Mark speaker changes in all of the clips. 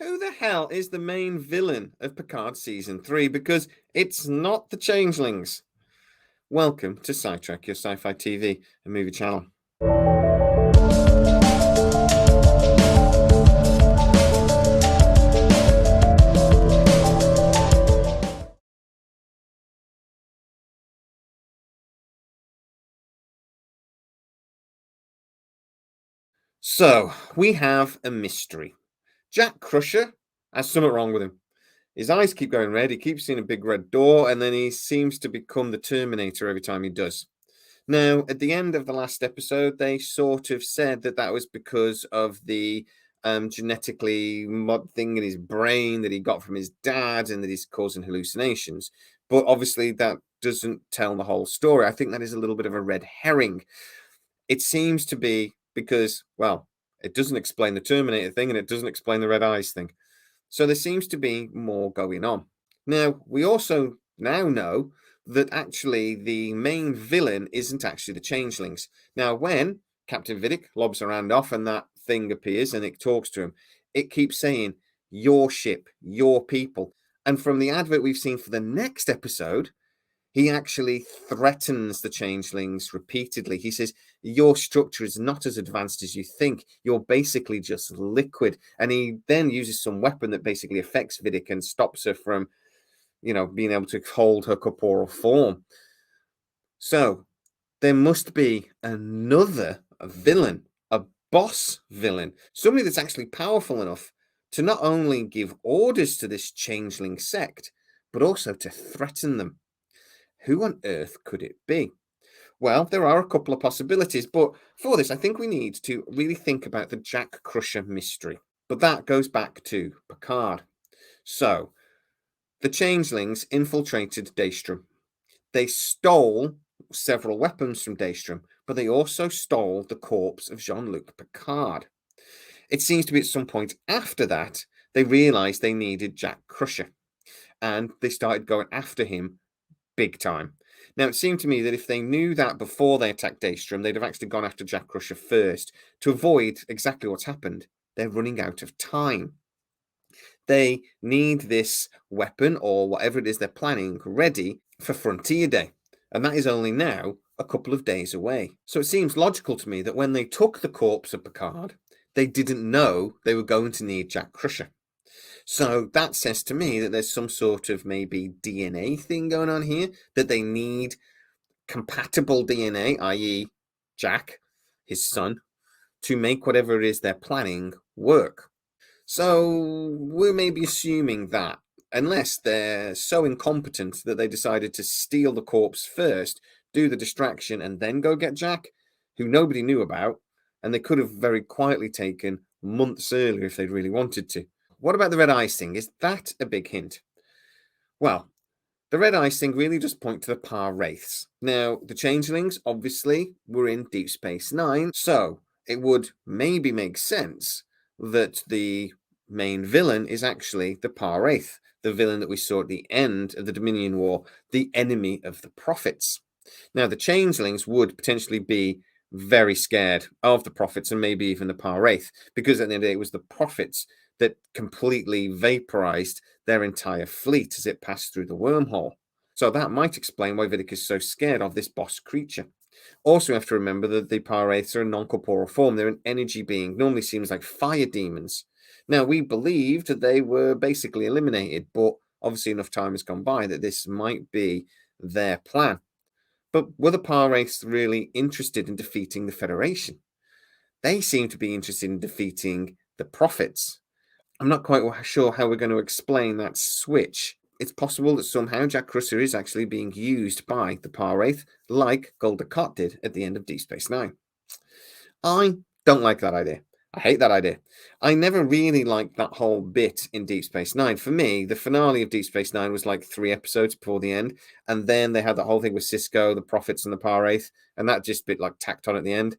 Speaker 1: Who the hell is the main villain of Picard Season 3? Because it's not the Changelings. Welcome to Sidetrack, your sci-fi TV and movie channel. So, we have a mystery. Jack Crusher has something wrong with him. His eyes keep going red, he keeps seeing a big red door, and then he seems to become the Terminator every time he does. Now, at the end of the last episode, they sort of said that that was because of the genetically mod thing in his brain that he got from his dad and that he's causing hallucinations. But obviously, that doesn't tell the whole story. I think that is a little bit of a red herring. It seems to be because, well, it doesn't explain the Terminator thing and it doesn't explain the red eyes thing. So there seems to be more going on. Now, we also now know that actually the main villain isn't actually the Changelings. Now, when Captain Vidic lobs a hand off and that thing appears and it talks to him, it keeps saying, your ship, your people. And from the advert we've seen for the next episode, he actually threatens the Changelings repeatedly. He says, your structure is not as advanced as you think. You're basically just liquid. And he then uses some weapon that basically affects Vidic and stops her from, being able to hold her corporeal form. So there must be another villain, a boss villain, somebody that's actually powerful enough to not only give orders to this changeling sect, but also to threaten them. Who on earth could it be? Well, there are a couple of possibilities, but for this, I think we need to really think about the Jack Crusher mystery. But that goes back to Picard. So, the Changelings infiltrated Daystrom. They stole several weapons from Daystrom, but they also stole the corpse of Jean-Luc Picard. It seems to be at some point after that, they realized they needed Jack Crusher, and they started going after him big time. Now, it seemed to me that if they knew that before they attacked Daystrom, they'd have actually gone after Jack Crusher first to avoid exactly what's happened. They're running out of time. They need this weapon or whatever it is they're planning ready for Frontier Day. And that is only now a couple of days away. So it seems logical to me that when they took the corpse of Picard, they didn't know they were going to need Jack Crusher. So that says to me that there's some sort of maybe DNA thing going on here, that they need compatible DNA, i.e., Jack, his son, to make whatever it is they're planning work. So we're maybe assuming that, unless they're so incompetent that they decided to steal the corpse first, do the distraction, and then go get Jack, who nobody knew about, and they could have very quietly taken months earlier if they'd really wanted to. What about the red eyes thing? Is that a big hint? Well, the red eyes thing really just point to the Par Wraiths. Now, the Changelings obviously were in Deep Space Nine, so it would maybe make sense that the main villain is actually the Par Wraith, the villain that we saw at the end of the Dominion War, the enemy of the Prophets. Now, the Changelings would potentially be very scared of the Prophets and maybe even the Par Wraith, because at the end of the day, it was the Prophets that completely vaporized their entire fleet as it passed through the wormhole. So that might explain why Vidic is so scared of this boss creature. Also, you have to remember that the Par-Wraiths are a non-corporeal form. They're an energy being. Normally seems like fire demons. Now, we believed that they were basically eliminated, but obviously enough time has gone by that this might be their plan. But were the Par-Wraiths really interested in defeating the Federation? They seem to be interested in defeating the Prophets. I'm not quite sure how we're going to explain that switch. It's possible that somehow Jack Crusher is actually being used by the Par-Wraith, like Gul Dukat did at the end of Deep Space Nine. I don't like that idea. I hate that idea. I never really liked that whole bit in Deep Space Nine. For me, the finale of Deep Space Nine was like 3 episodes before the end, and then they had that whole thing with Cisco, the Prophets, and the Par-Wraith, and that just bit like tacked on at the end.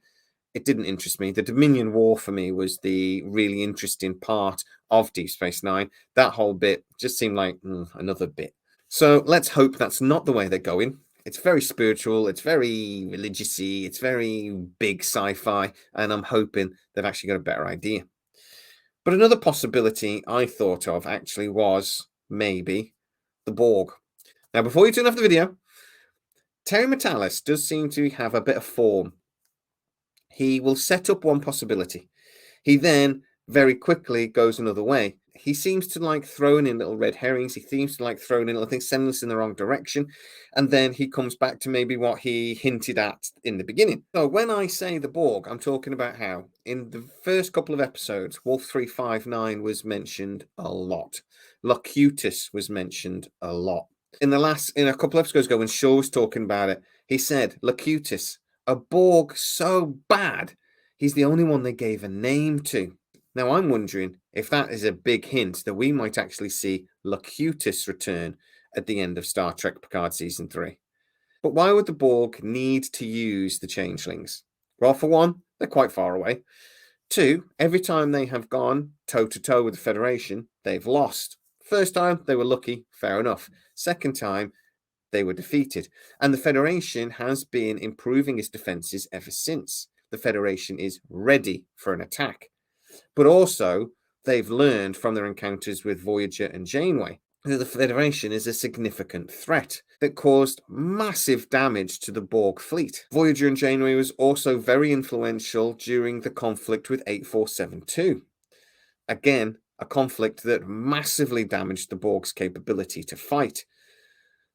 Speaker 1: It didn't interest me. The Dominion War for me was the really interesting part of Deep Space Nine. That whole bit just seemed like another bit. So let's hope that's not the way they're going. It's very spiritual, it's very religious-y, it's very big sci-fi, and I'm hoping they've actually got a better idea. But another possibility I thought of actually was maybe the Borg. Now, before you turn off the video, Terry Metalis does seem to have a bit of form. He will set up one possibility. He then very quickly goes another way. He seems to like throwing in little red herrings. He seems to like throwing in little things, sending us in the wrong direction. And then he comes back to maybe what he hinted at in the beginning. So when I say the Borg, I'm talking about how in the first couple of episodes, Wolf 359 was mentioned a lot. Locutus was mentioned a lot. In a couple of episodes ago, when Shaw was talking about it, he said, Locutus, a Borg so bad, he's the only one they gave a name to. Now, I'm wondering if that is a big hint that we might actually see Locutus return at the end of Star Trek Picard Season 3. But why would the Borg need to use the Changelings? Well, for one, they're quite far away. Two, every time they have gone toe-to-toe with the Federation, they've lost. First time, they were lucky, fair enough. Second time, they were defeated. And the Federation has been improving its defenses ever since. The Federation is ready for an attack. But also, they've learned from their encounters with Voyager and Janeway that the Federation is a significant threat that caused massive damage to the Borg fleet. Voyager and Janeway was also very influential during the conflict with 8472. Again, a conflict that massively damaged the Borg's capability to fight.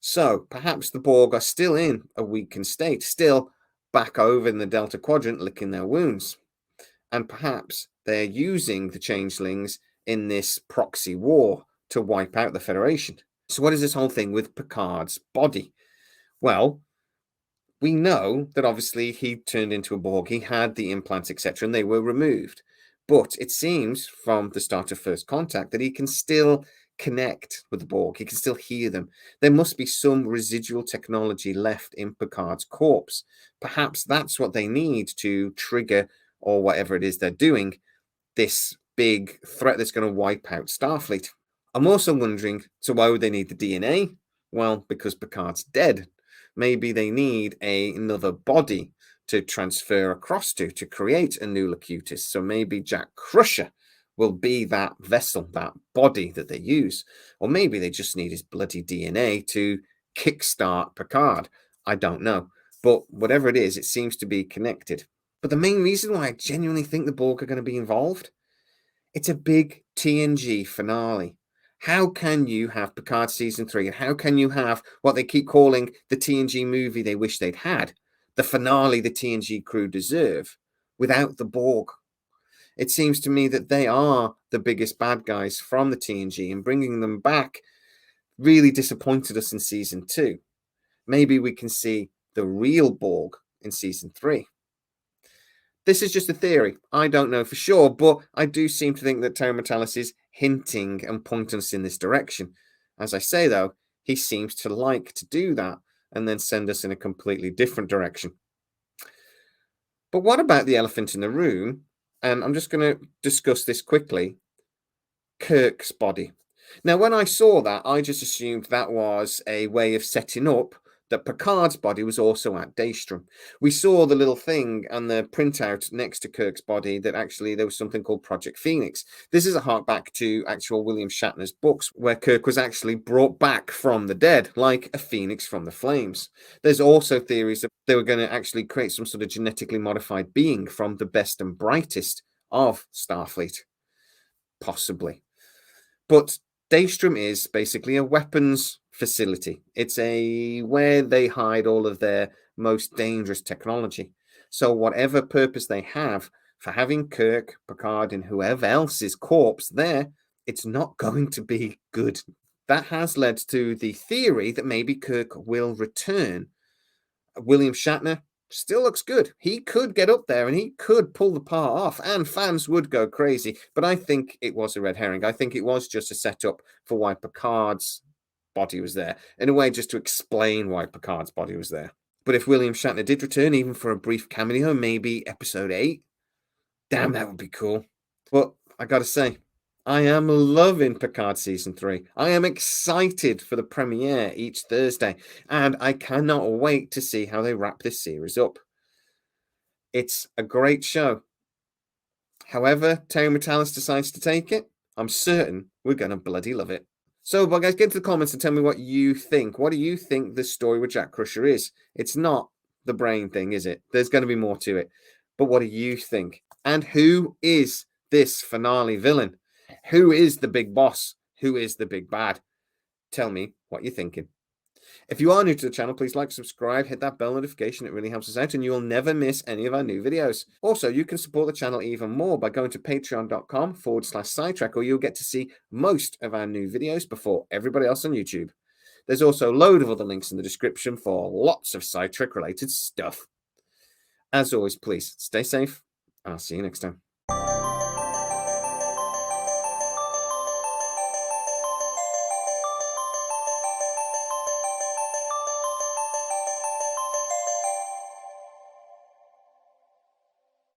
Speaker 1: So perhaps the Borg are still in a weakened state, still back over in the Delta Quadrant licking their wounds. And perhaps they're using the Changelings in this proxy war to wipe out the Federation. So what is this whole thing with Picard's body? Well, we know that obviously he turned into a Borg, he had the implants, etc., and they were removed. But it seems from the start of First Contact that he can still connect with the Borg. He can still hear them. There must be some residual technology left in Picard's corpse. Perhaps that's what they need to trigger, or whatever it is they're doing, this big threat that's going to wipe out Starfleet. I'm also wondering, so why would they need the DNA? Well, because Picard's dead. Maybe they need another body to transfer across to create a new Locutus. So maybe Jack Crusher will be that vessel, that body that they use. Or maybe they just need his bloody DNA to kickstart Picard. I don't know. But whatever it is, it seems to be connected. But the main reason why I genuinely think the Borg are going to be involved, it's a big TNG finale. How can you have Picard Season 3 and how can you have what they keep calling the TNG movie they wish they'd had, the finale the TNG crew deserve, without the Borg? It seems to me that they are the biggest bad guys from the TNG, and bringing them back really disappointed us in Season 2. Maybe we can see the real Borg in Season 3. This is just a theory. I don't know for sure, but I do seem to think that Terry Metalis is hinting and pointing us in this direction. As I say, though, he seems to like to do that and then send us in a completely different direction. But what about the elephant in the room? And I'm just going to discuss this quickly. Kirk's body. Now, when I saw that, I just assumed that was a way of setting up that Picard's body was also at Daystrom. We saw the little thing and the printout next to Kirk's body that actually there was something called Project Phoenix. This is a hark back to actual William Shatner's books, where Kirk was actually brought back from the dead, like a phoenix from the flames. There's also theories that they were going to actually create some sort of genetically modified being from the best and brightest of Starfleet. Possibly. But Daystrom is basically a weapons facility. It's where they hide all of their most dangerous technology. So whatever purpose they have for having Kirk, Picard, and whoever else's corpse there, it's not going to be good. That has led to the theory that maybe Kirk will return. William Shatner still looks good. He could get up there and he could pull the part off, and fans would go crazy. But I think it was a red herring. I think it was just a setup for why Picard's body was there. In a way, just to explain why Picard's body was there. But if William Shatner did return, even for a brief cameo, maybe episode 8, damn, that would be cool. But I gotta say, I am loving Picard Season 3. I am excited for the premiere each Thursday, and I cannot wait to see how they wrap this series up. It's a great show. However, Terry Metalis decides to take it, I'm certain we're going to bloody love it. So, but guys, get into the comments and tell me what you think. What do you think the story with Jack Crusher is? It's not the brain thing, is it? There's going to be more to it. But what do you think? And who is this finale villain? Who is the big boss? Who is the big bad? Tell me what you're thinking. If you are new to the channel, please like, subscribe, hit that bell notification. It really helps us out and you will never miss any of our new videos. Also, you can support the channel even more by going to patreon.com/sidetrack, or you'll get to see most of our new videos before everybody else on YouTube. There's also a load of other links in the description for lots of Sidetrack related stuff. As always, please stay safe. I'll see you next time.